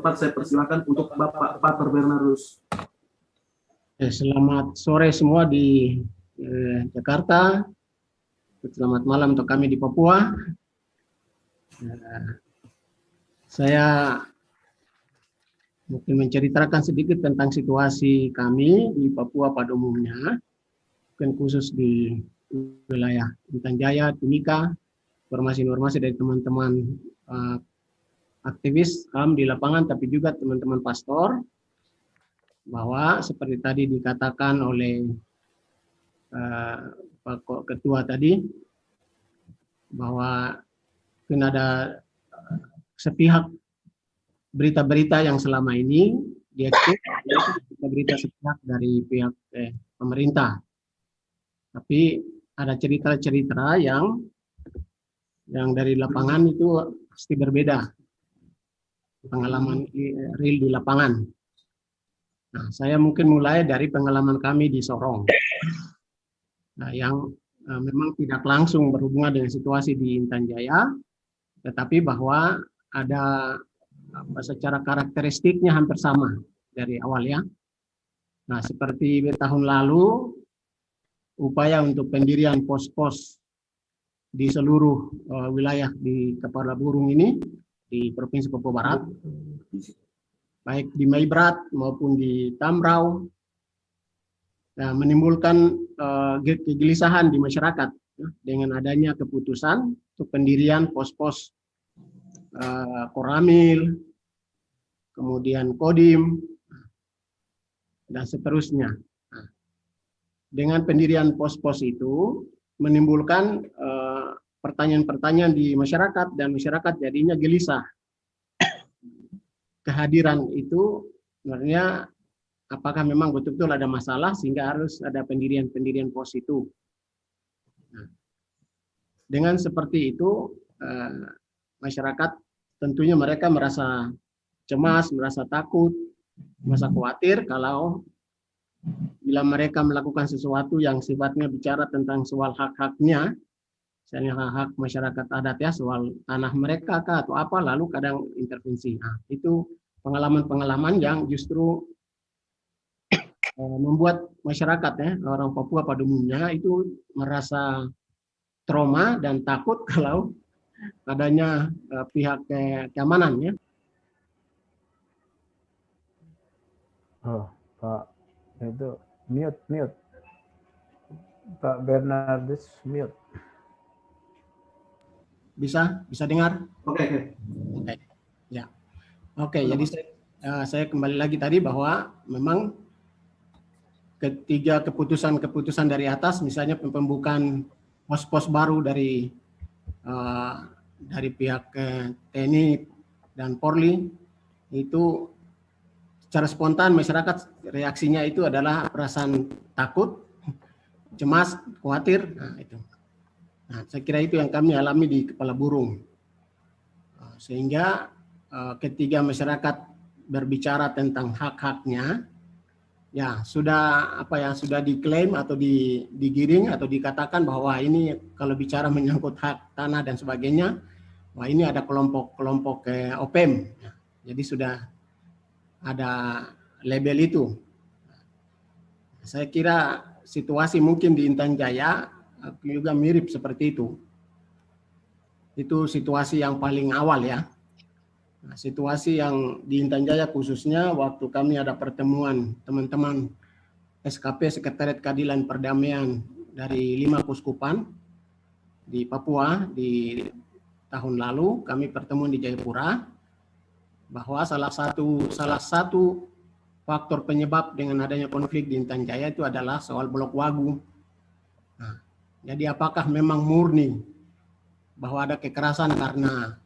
tepat saya persilakan untuk Bapak Pater Bernardus. Selamat sore semua di Jakarta. Selamat malam untuk kami di Papua. Saya mungkin menceritakan sedikit tentang situasi kami di Papua pada umumnya, mungkin khusus di wilayah Intan Jaya, Timika, informasi-informasi dari teman-teman aktivis HAM di lapangan, tapi juga teman-teman pastor, bahwa seperti tadi dikatakan oleh Pak Ketua tadi, bahwa mungkin ada sepihak berita-berita yang selama ini diekspos, berita sepihak dari pihak pemerintah. Tapi ada cerita-cerita yang dari lapangan itu pasti berbeda, pengalaman real di lapangan. Nah, saya mungkin mulai dari pengalaman kami di Sorong, nah, yang memang tidak langsung berhubungan dengan situasi di Intan Jaya, tetapi bahwa ada secara karakteristiknya hampir sama dari awal ya. Nah, seperti tahun lalu, upaya untuk pendirian pos-pos di seluruh wilayah di Kepala Burung ini di Provinsi Papua Barat, baik di Maibrat maupun di Tamrau, menimbulkan kegelisahan di masyarakat dengan adanya keputusan untuk pendirian pos-pos Koramil, kemudian Kodim, dan seterusnya. Dengan pendirian pos-pos itu menimbulkan pertanyaan-pertanyaan di masyarakat, dan masyarakat jadinya gelisah. Kehadiran itu sebenarnya apakah memang betul-betul ada masalah sehingga harus ada pendirian pos itu. Nah, dengan seperti itu, masyarakat tentunya mereka merasa cemas, merasa takut, merasa khawatir kalau bila mereka melakukan sesuatu yang sifatnya bicara tentang soal hak-haknya, misalnya hak-hak masyarakat adat ya, soal tanah mereka kah atau apa, lalu kadang intervensi. Nah, itu pengalaman-pengalaman yang justru membuat masyarakat ya, orang Papua pada umumnya itu merasa trauma dan takut kalau adanya pihak keamanan ya. Oh, Pak, itu mute. Pak Bernardus mute. Bisa dengar? Oke. Ya. Oke, jadi saya kembali lagi tadi bahwa memang ketiga keputusan dari atas, misalnya pembukaan pos-pos baru dari pihak TNI dan Polri, itu secara spontan masyarakat reaksinya itu adalah perasaan takut, cemas, khawatir. Nah, itu. Nah, saya kira itu yang kami alami di Kepala Burung. Sehingga ketika masyarakat berbicara tentang hak-haknya, ya sudah diklaim atau digiring atau dikatakan bahwa ini kalau bicara menyangkut hak tanah dan sebagainya, wah ini ada kelompok OPM. Jadi sudah ada label itu. Saya kira situasi mungkin di Intan Jaya juga mirip seperti itu. Itu situasi yang paling awal ya. Nah, situasi yang di Intan Jaya khususnya waktu kami ada pertemuan teman-teman SKP Sekretariat Keadilan Perdamaian dari 5 kuskupan di Papua di tahun lalu, kami pertemuan di Jayapura, bahwa salah satu faktor penyebab dengan adanya konflik di Intan Jaya itu adalah soal Blok Wagu. Nah, jadi apakah memang murni bahwa ada kekerasan karena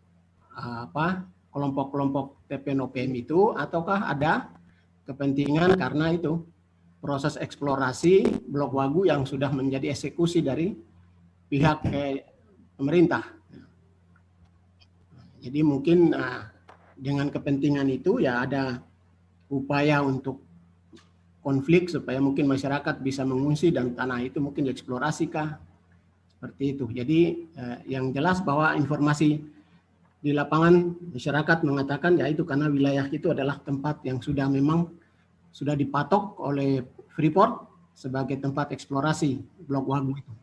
kelompok-kelompok TPN-OPM itu, ataukah ada kepentingan karena itu proses eksplorasi Blok Wagu yang sudah menjadi eksekusi dari pihak pemerintah. Jadi mungkin dengan kepentingan itu ya ada upaya untuk konflik supaya mungkin masyarakat bisa mengungsi dan tanah itu mungkin dieksplorasi kah, seperti itu. Jadi yang jelas bahwa informasi di lapangan masyarakat mengatakan ya itu karena wilayah itu adalah tempat yang memang sudah dipatok oleh Freeport sebagai tempat eksplorasi Blok Wagu itu.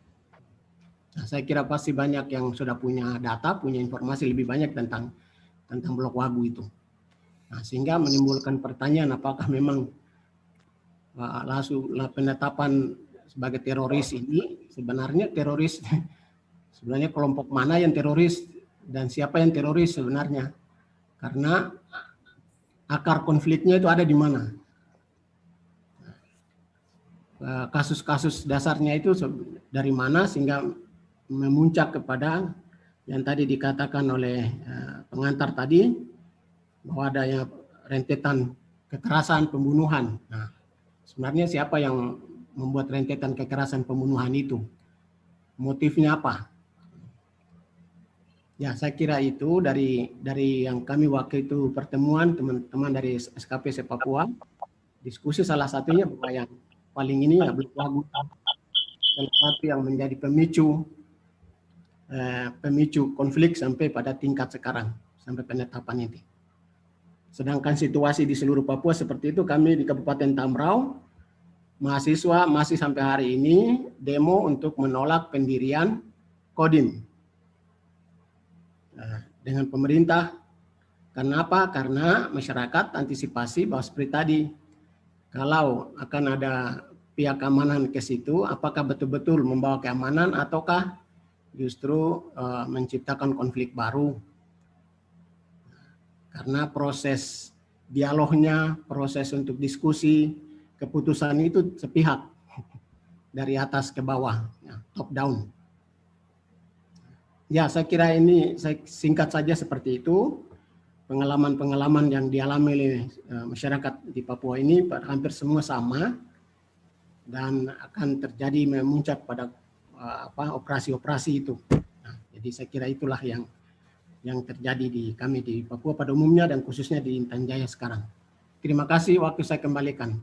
Nah, saya kira pasti banyak yang sudah punya data, punya informasi lebih banyak tentang Blok Wagu itu. Nah, sehingga menimbulkan pertanyaan apakah memang penetapan sebagai teroris ini sebenarnya kelompok mana yang teroris dan siapa yang teroris sebenarnya, karena akar konfliknya itu ada di mana. Kasus-kasus dasarnya itu dari mana sehingga memuncak kepada yang tadi dikatakan oleh pengantar tadi bahwa adanya rentetan kekerasan, pembunuhan. Nah, sebenarnya siapa yang membuat rentetan kekerasan pembunuhan itu? Motifnya apa? Ya, saya kira itu dari yang kami waktu itu pertemuan teman-teman dari SKP Papua, diskusi salah satunya bahwa yang paling ini ya Blok Wagu salah satu yang menjadi pemicu konflik sampai pada tingkat sekarang, sampai penetapan ini. Sedangkan situasi di seluruh Papua seperti itu, kami di Kabupaten Tambrau, mahasiswa masih sampai hari ini demo untuk menolak pendirian Kodim dengan pemerintah. Kenapa? Karena masyarakat antisipasi bahwa seperti tadi, kalau akan ada pihak keamanan ke situ, apakah betul-betul membawa keamanan ataukah justru menciptakan konflik baru. Karena proses dialognya, proses untuk diskusi, keputusan itu sepihak dari atas ke bawah, ya, top down. Ya, saya kira ini saya singkat saja seperti itu. Pengalaman-pengalaman yang dialami oleh masyarakat di Papua ini hampir semua sama dan akan terjadi memuncak pada operasi-operasi itu. Nah, jadi saya kira itulah yang terjadi di kami di Papua pada umumnya dan khususnya di Intan Jaya sekarang. Terima kasih, waktu saya kembalikan.